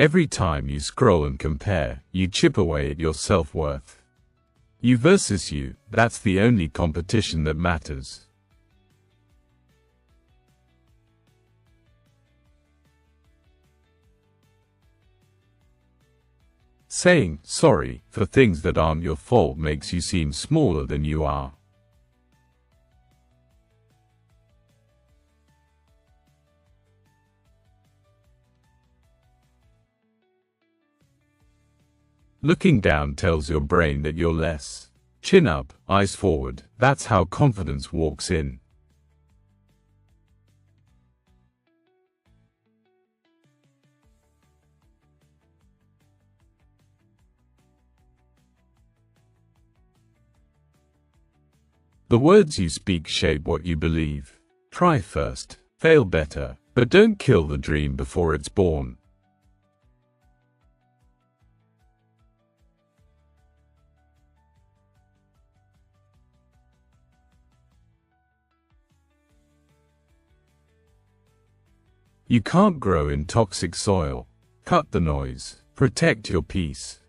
Every time you scroll and compare, you chip away at your self-worth. You versus you, that's the only competition that matters. Saying sorry for things that aren't your fault makes you seem smaller than you are. Looking down tells your brain that you're less. Chin up, eyes forward, that's how confidence walks in. The words you speak shape what you believe. Try first, fail better, but don't kill the dream before it's born. You can't grow in toxic soil. Cut the noise. Protect your peace.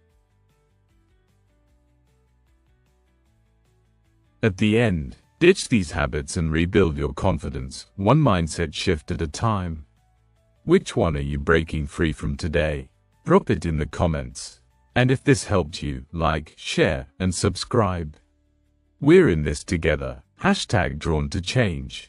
At the end, ditch these habits and rebuild your confidence, one mindset shift at a time. Which one are you breaking free from today? Drop it in the comments. And if this helped you, like, share, and subscribe. We're in this together. #DrawnToChange.